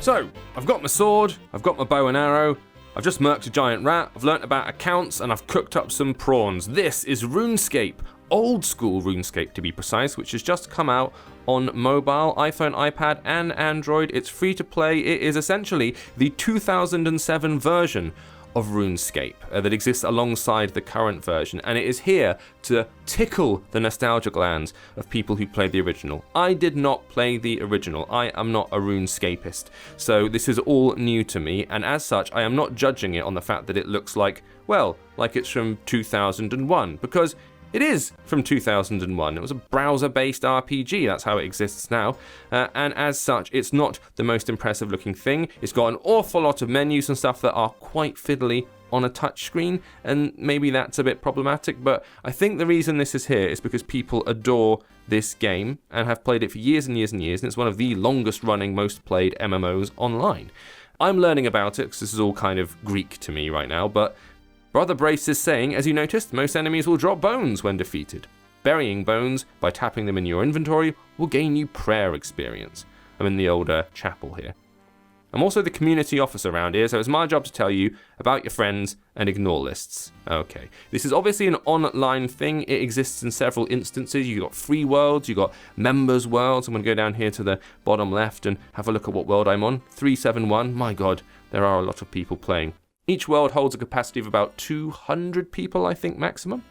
So, I've got my sword, I've got my bow and arrow, I've just murked a giant rat, I've learnt about accounts, and I've cooked up some prawns. This is RuneScape, Old School Runescape to be precise, which has just come out on mobile, iPhone, iPad, and Android. It's free to play. It is essentially the 2007 version of RuneScape that exists alongside the current version, and it is here to tickle the nostalgia glands of people who played the original. I did not play the original. I am not a RuneScapist, so this is all new to me, and as such, I am not judging it on the fact that it looks like it's from 2001, because it is from 2001. It was a browser-based RPG. That's how it exists now. And as such, it's not the most impressive looking thing. It's got an awful lot of menus and stuff that are quite fiddly on a touchscreen, and maybe that's a bit problematic, but I think the reason this is here is because people adore this game and have played it for years and years and years, and it's one of the longest running, most played MMOs online. I'm learning about it because this is all kind of Greek to me right now, but Brother Brace is saying, as you noticed, most enemies will drop bones when defeated. Burying bones by tapping them in your inventory will gain you prayer experience. I'm in the older chapel here. I'm also the community officer around here, so it's my job to tell you about your friends and ignore lists. Okay, this is obviously an online thing. It exists in several instances. You've got free worlds, you've got members worlds. I'm going to go down here to the bottom left and have a look at what world I'm on. 371, my god, there are a lot of people playing. Each world holds a capacity of about 200 people, I think, maximum.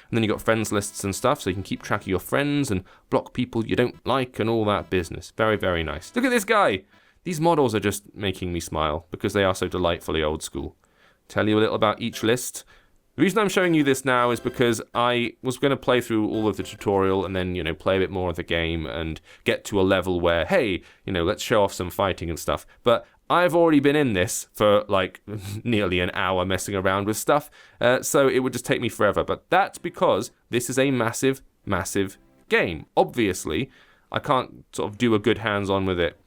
And then you've got friends lists and stuff, so you can keep track of your friends and block people you don't like and all that business. Very, very nice. Look at this guy! These models are just making me smile because they are so delightfully old school. Tell you a little about each list. The reason I'm showing you this now is because I was going to play through all of the tutorial and then, play a bit more of the game and get to a level where, hey, let's show off some fighting and stuff. But I've already been in this for nearly an hour messing around with stuff, so it would just take me forever. But that's because this is a massive, massive game. Obviously, I can't sort of do a good hands-on with it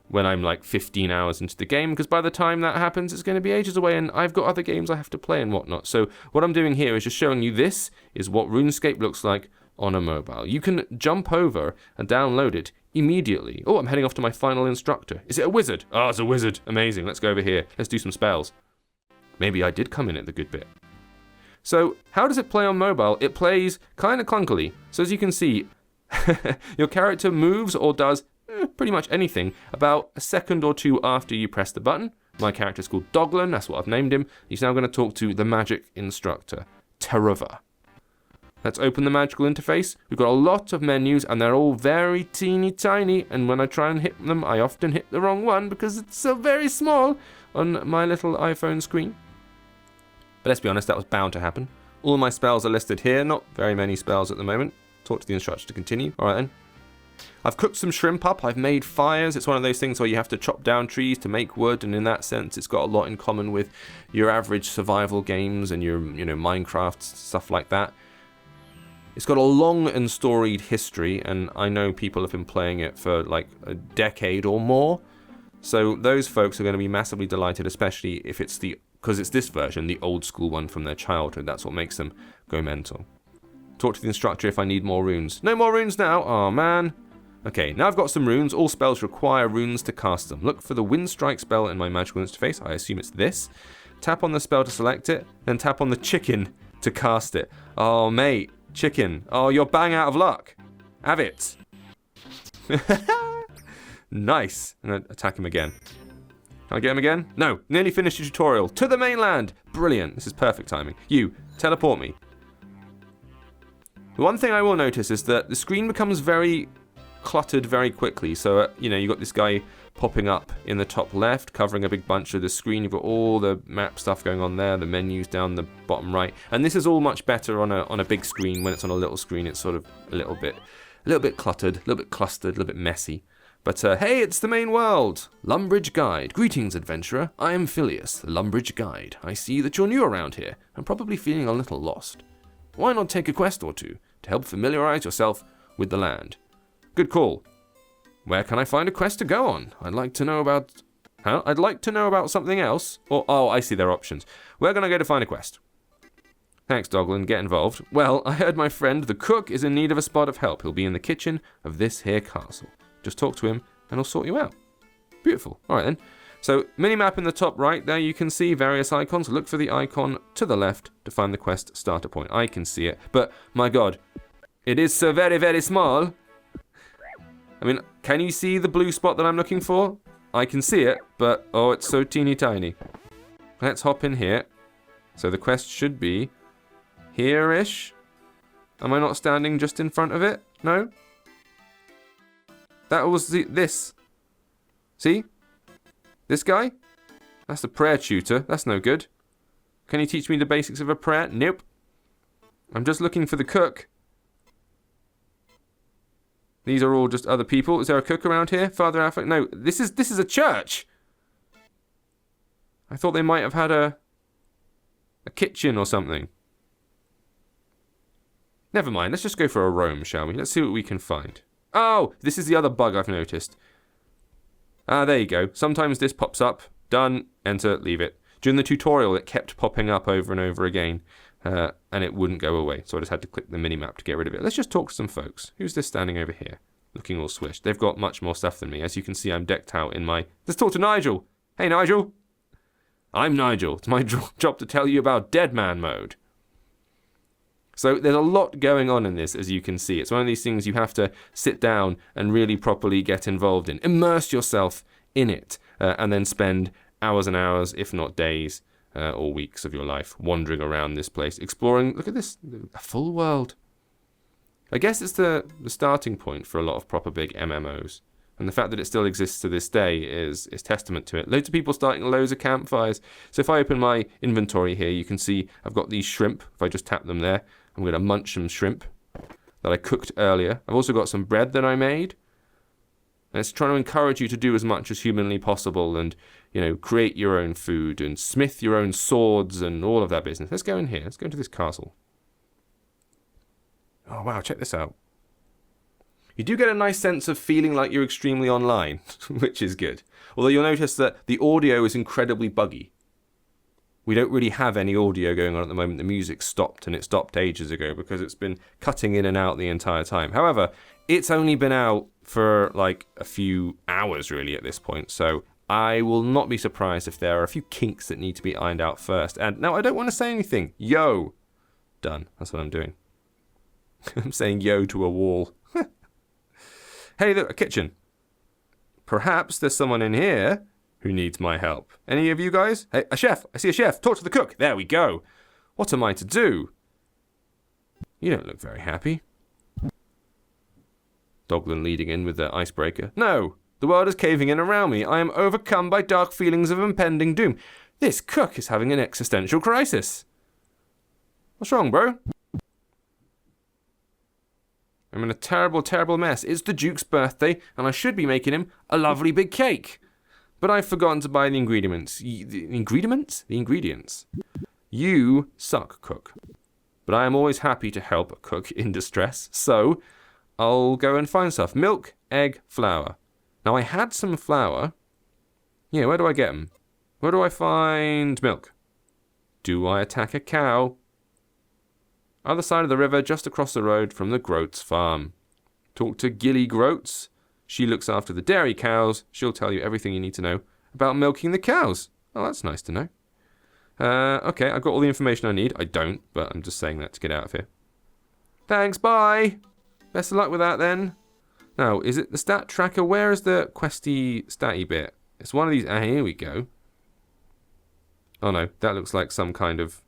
when I'm 15 hours into the game, because by the time that happens, it's going to be ages away, and I've got other games I have to play and whatnot. So what I'm doing here is just showing you this is what RuneScape looks like on a mobile. You can jump over and download it immediately. Oh, I'm heading off to my final instructor. Is it a wizard? Oh, it's a wizard. Amazing. Let's go over here. Let's do some spells. Maybe I did come in at the good bit. So, how does it play on mobile? It plays kind of clunkily. So as you can see, your character moves or does pretty much anything about a second or two after you press the button. My character's called Doglin. That's what I've named him. He's now going to talk to the magic instructor, Terova. Let's open the magical interface. We've got a lot of menus and they're all very teeny tiny, and when I try and hit them, I often hit the wrong one because it's so very small on my little iPhone screen. But let's be honest, that was bound to happen. All my spells are listed here, not very many spells at the moment. Talk to the instructor to continue. Alright then. I've cooked some shrimp up, I've made fires. It's one of those things where you have to chop down trees to make wood, and in that sense it's got a lot in common with your average survival games and your, Minecraft, stuff like that. It's got a long and storied history, and I know people have been playing it for a decade or more. So those folks are going to be massively delighted, especially if it's because it's this version, the old school one from their childhood. That's what makes them go mental. Talk to the instructor if I need more runes. No more runes now? Oh man. Okay, now I've got some runes. All spells require runes to cast them. Look for the Wind Strike spell in my magical interface. I assume it's this. Tap on the spell to select it, then tap on the chicken to cast it. Oh mate. Chicken. Oh, you're bang out of luck. Have it. Nice. I'm going to attack him again. Can I get him again? No. Nearly finished the tutorial. To the mainland. Brilliant. This is perfect timing. You, teleport me. The one thing I will notice is that the screen becomes very cluttered very quickly. So, you've got this guy popping up in the top left, covering a big bunch of the screen. You've got all the map stuff going on there, the menus down the bottom right. And this is all much better on a big screen. When it's on a little screen, it's sort of a little bit cluttered, a little bit clustered, a little bit messy. But hey, it's the main world. Lumbridge Guide. Greetings, adventurer. I am Phileas, the Lumbridge Guide. I see that you're new around here and probably feeling a little lost. Why not take a quest or two to help familiarize yourself with the land? Good call. Where can I find a quest to go on? I'd like to know about something else. Oh, I see their options. Where can I go to find a quest? Thanks, Doglin. Get involved. Well, I heard my friend, the cook, is in need of a spot of help. He'll be in the kitchen of this here castle. Just talk to him and he'll sort you out. Beautiful. All right then. So, minimap in the top right there, you can see various icons. Look for the icon to the left to find the quest starter point. I can see it, but my god, it is so very, very small. I mean, can you see the blue spot that I'm looking for? I can see it, but oh, it's so teeny tiny. Let's hop in here. So the quest should be here-ish. Am I not standing just in front of it? No? That was this. See? This guy? That's the prayer tutor. That's no good. Can you teach me the basics of a prayer? Nope. I'm just looking for the cook. These are all just other people. Is there a cook around here? Father Alpha? No, this is a church. I thought they might have had a kitchen or something. Never mind. Let's just go for a roam, shall we? Let's see what we can find. Oh, this is the other bug I've noticed. Ah, there you go. Sometimes this pops up. Done. Enter. Leave it. During the tutorial, it kept popping up over and over again, and it wouldn't go away. So I just had to click the minimap to get rid of it. Let's just talk to some folks. Who's this standing over here? Looking all swished. They've got much more stuff than me. As you can see, I'm decked out in my... Let's talk to Nigel. Hey, Nigel. I'm Nigel. It's my job to tell you about Dead Man Mode. So there's a lot going on in this, as you can see. It's one of these things you have to sit down and really properly get involved in. Immerse yourself in it, and then spend hours and hours, if not days, or weeks of your life wandering around this place, exploring. Look at this, a full world. I guess it's the starting point for a lot of proper big MMOs. And the fact that it still exists to this day is testament to it. Loads of people starting loads of campfires. So if I open my inventory here, you can see I've got these shrimp. If I just tap them there, I'm going to munch some shrimp that I cooked earlier. I've also got some bread that I made. And it's trying to encourage you to do as much as humanly possible and, you know, create your own food and smith your own swords and all of that business. Let's go in here. Let's go into this castle. Oh, wow. Check this out. You do get a nice sense of feeling like you're extremely online, which is good. Although you'll notice that the audio is incredibly buggy. We don't really have any audio going on at the moment. The music stopped, and it stopped ages ago because it's been cutting in and out the entire time. However, it's only been out for like a few hours really at this point, so I will not be surprised if there are a few kinks that need to be ironed out first. And now I don't want to say anything. Yo! Done. That's what I'm doing. I'm saying yo to a wall. Hey, look, a kitchen. Perhaps there's someone in here who needs my help. Any of you guys? Hey, a chef. I see a chef. Talk to the cook. There we go. What am I to do? You don't look very happy. Dogland leading in with the icebreaker. No, the world is caving in around me. I am overcome by dark feelings of impending doom. This cook is having an existential crisis. What's wrong, bro? I'm in a terrible, terrible mess. It's the Duke's birthday, and I should be making him a lovely big cake. But I've forgotten to buy the ingredients. The ingredients? You suck, cook. But I am always happy to help a cook in distress, so I'll go and find stuff. Milk, egg, flour. Now, I had some flour. Yeah, where do I get them? Where do I find milk? Do I attack a cow? Other side of the river, just across the road from the Groats farm. Talk to Gilly Groats. She looks after the dairy cows. She'll tell you everything you need to know about milking the cows. Oh, that's nice to know. Okay, I've got all the information I need. I don't, but I'm just saying that to get out of here. Thanks, bye! Best of luck with that, then. Now, is it the stat tracker? Where is the questy statty bit? It's one of these... Ah, here we go. Oh, no, that looks like some kind of...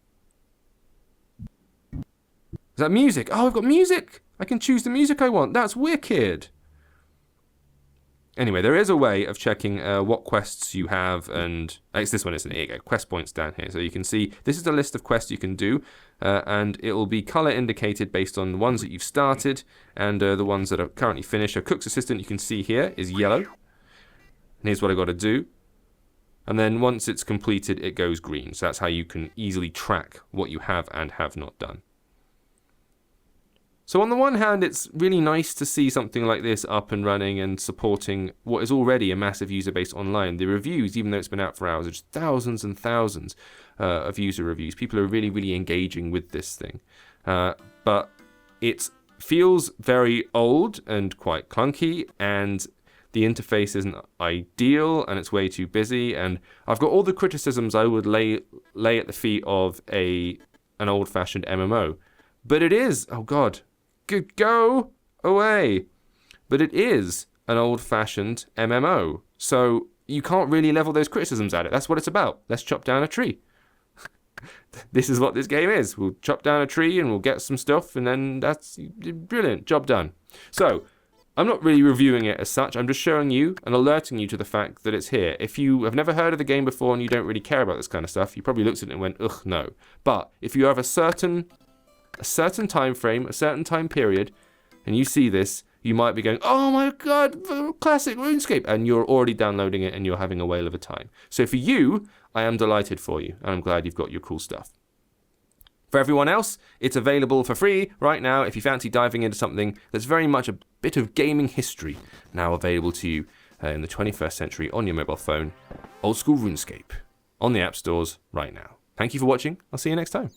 Is that music? Oh, I've got music! I can choose the music I want. That's wicked! Anyway, there is a way of checking what quests you have, and it's this one, isn't it? Here you go, quest points down here. So you can see, this is the list of quests you can do, and it will be colour indicated based on the ones that you've started, and the ones that are currently finished. A cook's assistant, you can see here, is yellow. And here's what I've got to do. And then once it's completed, it goes green. So that's how you can easily track what you have and have not done. So on the one hand, it's really nice to see something like this up and running and supporting what is already a massive user base online. The reviews, even though it's been out for hours, there's thousands and thousands of user reviews. People are really, really engaging with this thing. But it feels very old and quite clunky, and the interface isn't ideal and it's way too busy, and I've got all the criticisms I would lay at the feet of an old-fashioned MMO. But it is, oh god, go away. But it is an old-fashioned MMO, so you can't really level those criticisms at it. That's what it's about. Let's chop down a tree. This is what this game is. We'll chop down a tree and we'll get some stuff, and then that's brilliant. Job done. So, I'm not really reviewing it as such. I'm just showing you and alerting you to the fact that it's here. If you have never heard of the game before and you don't really care about this kind of stuff, you probably looked at it and went, ugh, no. But if you have a certain time frame, a certain time period, and you see this, you might be going, oh my god, classic RuneScape, and you're already downloading it and you're having a whale of a time. So for you, I am delighted for you, and I'm glad you've got your cool stuff. For everyone else, it's available for free right now if you fancy diving into something that's very much a bit of gaming history, now available to you in the 21st century on your mobile phone. Old School RuneScape on the app stores right now. Thank you for watching. I'll see you next time.